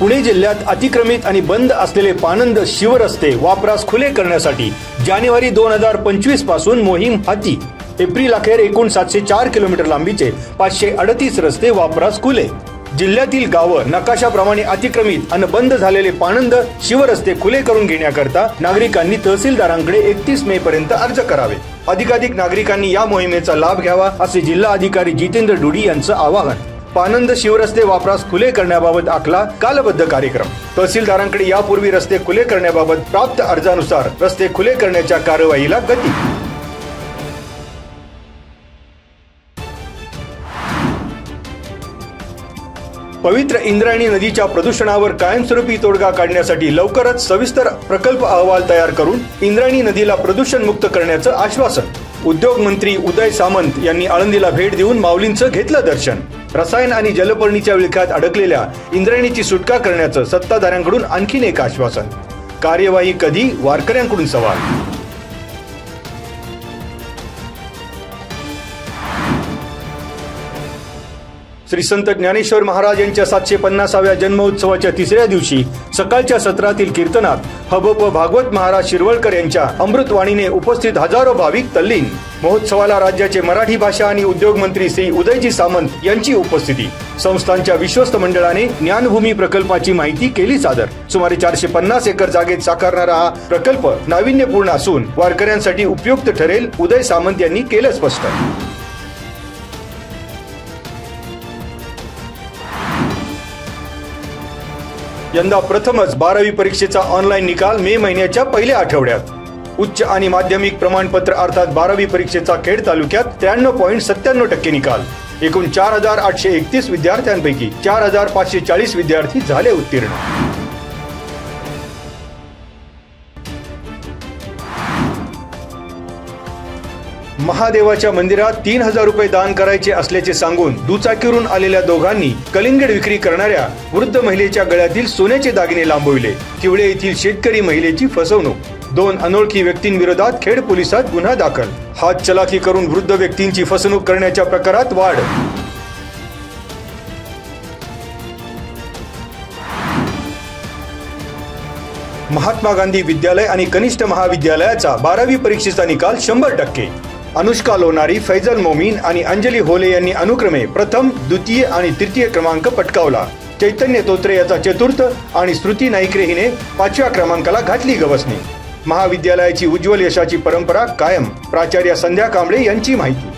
पुणे जिल्ह्यात अतिक्रमित आणि बंद असलेले पानंद शिवरस्ते वापरास खुले करण्यासाठी जानेवारी 2025 पासून मोहीम हाती। एप्रिल अखेर एकूण 704 किलोमीटर लांबीचे 538 रस्ते वापरास खुले। जिल्ह्यातील गावं नकाशाप्रमाणे अतिक्रमित आणि बंद झालेले पानंद शिवरस्ते खुले करून घेण्याकरता नागरिकांनी तहसीलदारांकडे 31 मे पर्यंत अर्ज करावे। अधिकाधिक नागरिकांनी या मोहिमेचा लाभ घ्यावा असे जिल्हा अधिकारी जितेंद्र डुडी यांचं आवाहन। पानंद शिवरस्ते वापरास खुले करण्याबाबत आखला कालबद्ध कार्यक्रम। तहसीलदारांकडे यापूर्वी रस्ते खुले करण्याबाबत प्राप्त अर्जानुसार रस्ते खुले करण्याच्या कार्यवाहीला गती। पवित्र इंद्रायणी नदीच्या प्रदूषणावर कायमस्वरूपी तोडगा काढण्यासाठी लवकरच सविस्तर प्रकल्प अहवाल तयार करून इंद्रायणी नदीला प्रदूषण मुक्त करण्याचं आश्वासन। उद्योग मंत्री उदय सामंत यांनी आळंदीला भेट देऊन माऊलींचं घेतलं दर्शन। रसायन आणि जलपर्णीच्या विळख्यात अडकलेल्या इंद्रायणीची सुटका करण्याचं सत्ताधाऱ्यांकडून आणखीन एक आश्वासन। कार्यवाही कधी, वारकऱ्यांकडून सवाल। श्री संत ज्ञानेश्वर महाराज यांच्या 750व्या जन्मोत्सवाच्या तिसऱ्या दिवशी सकाळच्या सत्रातील कीर्तनात हबप भागवत महाराज शिरवळकर यांच्या अमृतवाणीने उपस्थित हजारो भाविक तल्लीन। महोत्सवाला राज्याचे मराठी भाषा आणि उद्योग मंत्री श्री उदयजी सामंत यांची उपस्थिती। संस्थांच्या विश्वस्त मंडळाने ज्ञानभूमी प्रकल्पाची माहिती केली सादर। सुमारे 450 एकर जागेत साकारणारा हा प्रकल्प नाविन्यपूर्ण असून वारकऱ्यांसाठी उपयुक्त ठरेल, उदय सामंत यांनी केलं स्पष्ट। यंदा प्रथमच 12वी परीक्षेचा ऑनलाईन निकाल मे महिन्याच्या पहिल्या आठवड्यात। उच्च आणि माध्यमिक प्रमाणपत्र अर्थात 12वी परीक्षेचा खेड तालुक्यात 93.97% निकाल। एकूण 4831 विद्यार्थ्यांपैकी 4540 विद्यार्थी झाले उत्तीर्ण। महादेवाच्या मंदिरात 3000 रुपये दान करायचे असल्याचे सांगून दुचाकीवरून आलेल्या दोघांनी कलिंगड विक्री करणाऱ्या वृद्ध महिलेच्या गळ्यातील सोन्याचे दागिने लांबविले। किवळे येथील शेतकरी महिलेची फसवणूक। 2 अनोळखी व्यक्तींविरोधात खेड पोलिसात गुन्हा दाखल। हात चलाकी करून वृद्ध व्यक्तींची फसवणूक करण्याच्या प्रकारात वाढ। महात्मा गांधी विद्यालय आणि कनिष्ठ महाविद्यालयाचा 12वी परीक्षेचा निकाल 100%। अनुष्का लोणारी, फैजल मोमीन आणि अंजली होले यांनी अनुक्रमे प्रथम, द्वितीय आणि तृतीय क्रमांक पटकावला। चैतन्य तोत्रे याचा चतुर्थ आणि श्रुती नाईकरे हिने 5व्या क्रमांकाला घातली गवसणी। महाविद्यालयाची उज्ज्वल यशाची परंपरा कायम। प्राचार्य संध्या कांबळे यांची माहिती।